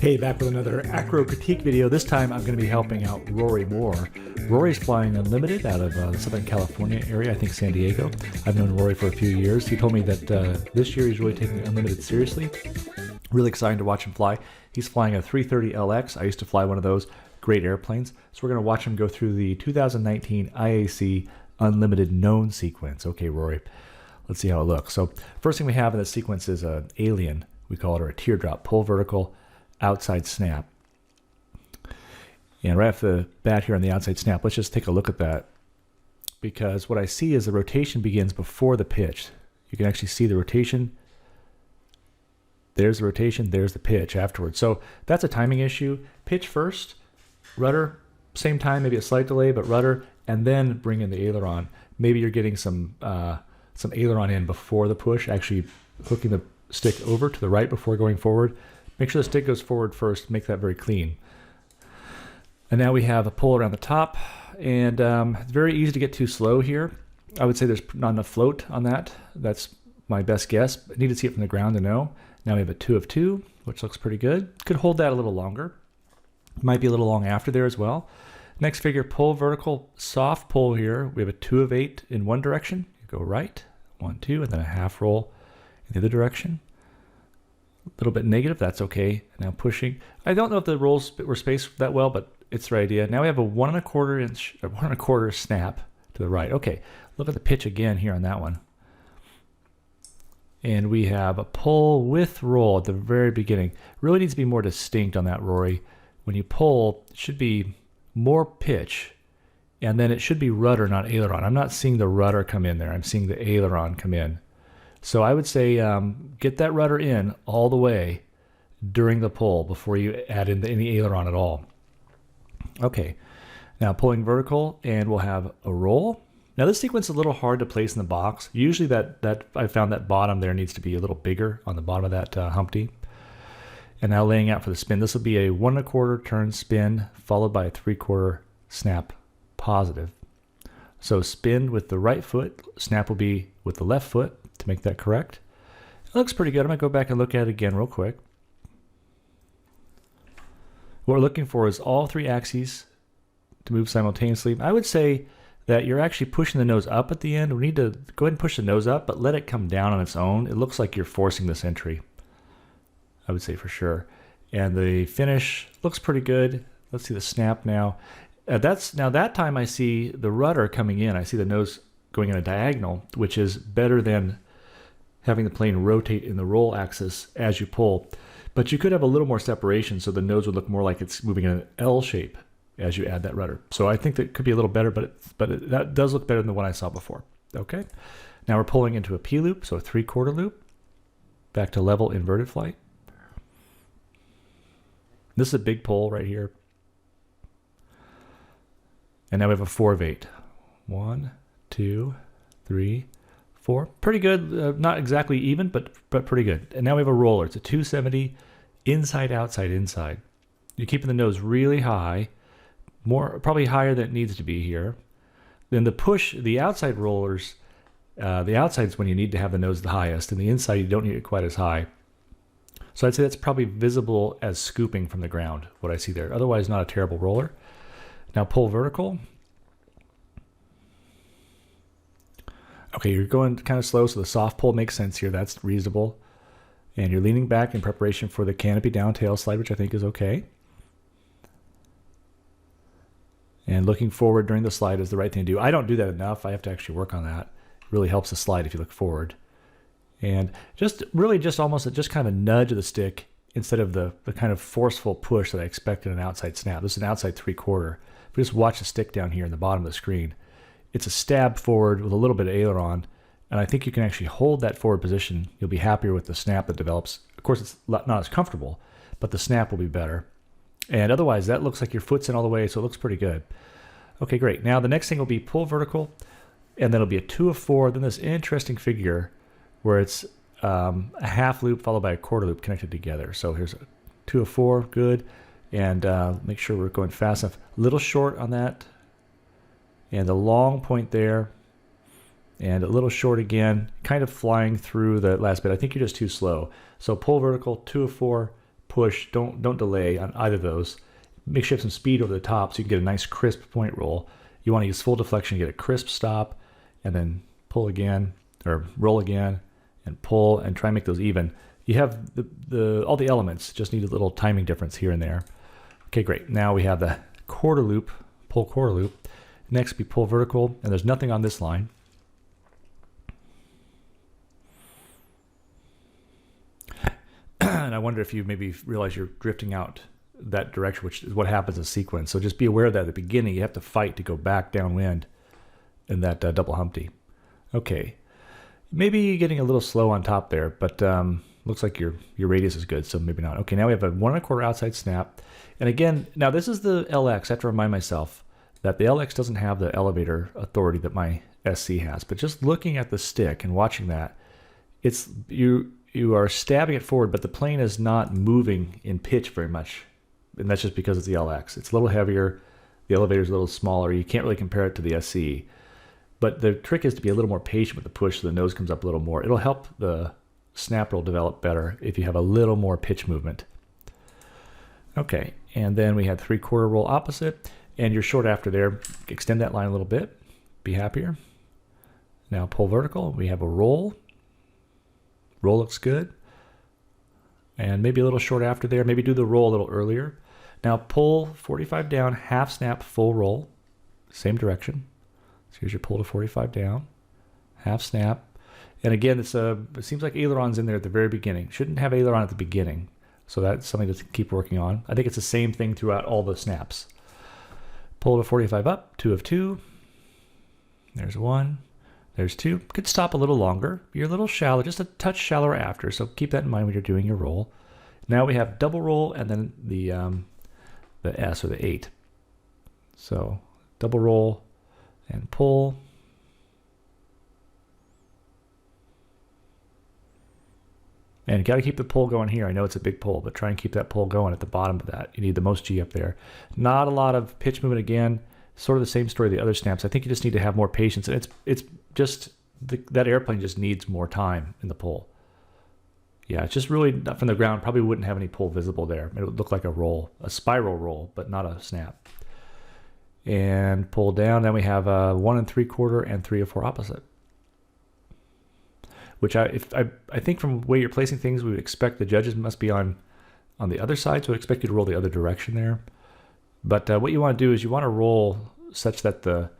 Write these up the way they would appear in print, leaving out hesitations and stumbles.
Hey, back with another Acro critique video. This time I'm going to be helping out Rory Moore. Rory's flying Unlimited out of the Southern California area, I think San Diego. I've known Rory for a few years. He told me that this year he's really taking Unlimited seriously. Really exciting to watch him fly. He's flying a 330LX. I used to fly one of those. Great airplanes. So we're going to watch him go through the 2019 IAC Unlimited Known Sequence. Okay, Rory, let's see how it looks. So first thing we have in the sequence is an alien, we call it, or a teardrop, pull vertical, outside snap. And right off the bat here on the outside snap, let's just take a look at that, because what I see is the rotation begins before the pitch. You can actually see the rotation. There's the rotation, there's the pitch afterwards. So that's a timing issue. Pitch first, rudder, same time, maybe a slight delay, but rudder, and then bring in the aileron. Maybe you're getting some aileron in before the push, actually hooking the stick over to the right before going forward. Make sure the stick goes forward first, make that very clean. And now we have a pull around the top, and it's very easy to get too slow here. I would say there's not enough float on that. That's my best guess. I need to see it from the ground to know. Now we have a 2 of 2, which looks pretty good. Could hold that a little longer. Might be a little long after there as well. Next figure, pull vertical, soft pull here. We have a 2 of 8 in one direction. You go right, 1, 2, and then a half roll in the other direction. A little bit negative, that's okay. Now pushing. I don't know if the rolls were spaced that well, but it's the right idea. Now we have a 1 1/4 inch, or 1 1/4 snap to the right. Okay, look at the pitch again here on that one. And we have a pull with roll at the very beginning. Really needs to be more distinct on that, Rory. When you pull, it should be more pitch, and then it should be rudder, not aileron. I'm not seeing the rudder come in there. I'm seeing the aileron come in. So I would say get that rudder in all the way during the pull before you add in any aileron at all. Okay, now pulling vertical, and we'll have a roll. Now this sequence is a little hard to place in the box. Usually that I found that bottom there needs to be a little bigger on the bottom of that Humpty. And now laying out for the spin. This will be a 1 1/4 turn spin followed by a 3/4 snap positive. So spin with the right foot, snap will be with the left foot to make that correct. It looks pretty good. I'm going to go back and look at it again real quick. What we're looking for is all 3 axes to move simultaneously. I would say that you're actually pushing the nose up at the end. We need to go ahead and push the nose up, but let it come down on its own. It looks like you're forcing this entry, I would say for sure. And the finish looks pretty good. Let's see the snap now. Now that time I see the rudder coming in. I see the nose going in a diagonal, which is better than having the plane rotate in the roll axis as you pull. But you could have a little more separation, so the nose would look more like it's moving in an L shape as you add that rudder. So I think that could be a little better, that does look better than the one I saw before. Okay, now we're pulling into a P loop, so a 3/4 loop, back to level inverted flight. This is a big pull right here. And now we have a 4 of 8. 1, 2, 3, 4. Pretty good. Not exactly even, but pretty good. And now we have a roller. It's a 270 inside, outside, inside. You're keeping the nose really high, probably higher than it needs to be here. Then the push, the outside rollers, the outside's when you need to have the nose the highest, and the inside you don't need it quite as high. So I'd say that's probably visible as scooping from the ground, what I see there. Otherwise, not a terrible roller. Now pull vertical. Okay, you're going kind of slow, so the soft pull makes sense here. That's reasonable. And you're leaning back in preparation for the canopy down tail slide, which I think is okay. And looking forward during the slide is the right thing to do. I don't do that enough. I have to actually work on that. It really helps the slide if you look forward. And just kind of a nudge of the stick instead of the kind of forceful push that I expect in an outside snap. This is an outside 3/4. If we just watch the stick down here in the bottom of the screen, it's a stab forward with a little bit of aileron, and I think you can actually hold that forward position. You'll be happier with the snap that develops. Of course, it's not as comfortable, but the snap will be better. And otherwise, that looks like your foot's in all the way, so it looks pretty good. Okay, great. Now the next thing will be pull vertical, and then it'll be a 2 of 4, then this interesting figure where it's a half loop followed by a 1/4 loop connected together. So here's a 2 of 4, good. And make sure we're going fast enough. A little short on that. And a long point there. And a little short again, kind of flying through the last bit. I think you're just too slow. So pull vertical, 2 of 4, push, don't delay on either of those. Make sure you have some speed over the top so you can get a nice crisp point roll. You want to use full deflection to get a crisp stop, and then pull again, or roll again, and pull, and try and make those even. You have all the elements, just need a little timing difference here and there. Okay, great. Now we have the quarter loop, pull quarter loop. Next we pull vertical, and there's nothing on this line. And I wonder if you maybe realize you're drifting out that direction, which is what happens in sequence. So just be aware that at the beginning you have to fight to go back downwind in that double Humpty. Okay, maybe getting a little slow on top there, but looks like your radius is good, so maybe not. Okay, now we have a 1 1/4 outside snap. And again, now this is the LX. I have to remind myself that the LX doesn't have the elevator authority that my SC has. But just looking at the stick and watching that, it's you are stabbing it forward, but the plane is not moving in pitch very much. And that's just because it's the LX. It's a little heavier. The elevator's a little smaller. You can't really compare it to the SC. But the trick is to be a little more patient with the push so the nose comes up a little more. It'll help the snap roll develop better if you have a little more pitch movement. Okay, and then we had 3/4 roll opposite, and you're short after there. Extend that line a little bit. Be happier. Now pull vertical. We have a roll. Roll looks good. And maybe a little short after there. Maybe do the roll a little earlier. Now pull 45 down, half snap, full roll. Same direction. So here's your pull to 45 down, half snap. And again, it seems like aileron's in there at the very beginning. Shouldn't have aileron at the beginning. So that's something to keep working on. I think it's the same thing throughout all the snaps. Pull to 45 up, 2 of 2. There's 1. There's 2. Could stop a little longer. You're a little shallow, just a touch shallower after. So keep that in mind when you're doing your roll. Now we have double roll and then the S or the 8. So double roll and pull. And you got to keep the pull going here. I know it's a big pull, but try and keep that pull going at the bottom of that. You need the most G up there. Not a lot of pitch movement again. Sort of the same story of the other snaps. I think you just need to have more patience. And it's just, that airplane just needs more time in the pull. Yeah, it's just really, from the ground, probably wouldn't have any pull visible there. It would look like a roll, a spiral roll, but not a snap. And pull down. Then we have a 1 3/4 and 3 of 4 opposite. Which I think from the way you're placing things, we would expect the judges must be on the other side, so I expect you to roll the other direction there. But what you want to do is you want to roll such that the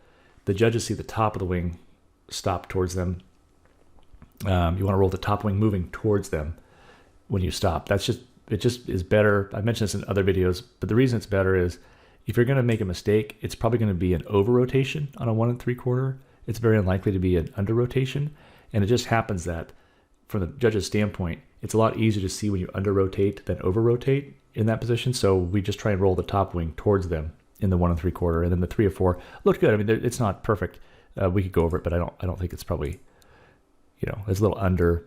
judges see the top of the wing stop towards them. You want to roll the top wing moving towards them when you stop. It just is better. I mentioned this in other videos, but the reason it's better is if you're going to make a mistake, it's probably going to be an over rotation on a 1 3/4. It's very unlikely to be an under rotation. And it just happens that from the judge's standpoint, it's a lot easier to see when you under rotate than over rotate in that position. So we just try and roll the top wing towards them in the 1 3/4, and then the 3 of 4 looked good. I mean, it's not perfect. We could go over it, but I don't think it's probably, it's a little under,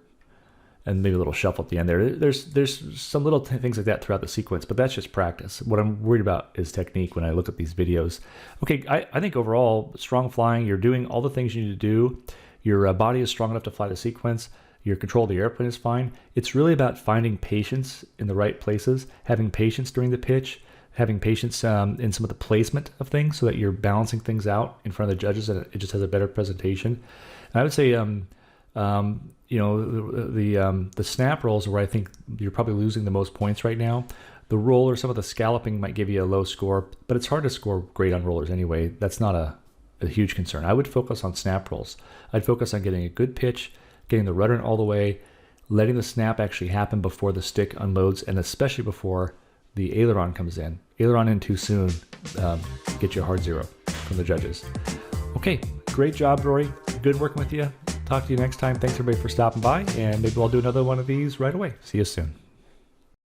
and maybe a little shuffle at the end there. There's some little things like that throughout the sequence, but that's just practice. What I'm worried about is technique when I look at these videos. Okay, I think overall, strong flying. You're doing all the things you need to do. Your body is strong enough to fly the sequence. Your control of the airplane is fine. It's really about finding patience in the right places, having patience during the pitch, having patience in some of the placement of things so that you're balancing things out in front of the judges and it just has a better presentation. And I would say, the snap rolls are where I think you're probably losing the most points right now. The roller, some of the scalloping might give you a low score, but it's hard to score great on rollers anyway. That's not a huge concern. I would focus on snap rolls. I'd focus on getting a good pitch, getting the rudder in all the way, letting the snap actually happen before the stick unloads, and especially before the aileron comes in. Aileron in too soon, get you a hard 0 from the judges. Okay, great job, Rory. Good working with you. Talk to you next time. Thanks everybody for stopping by, and maybe I'll do another one of these right away. See you soon.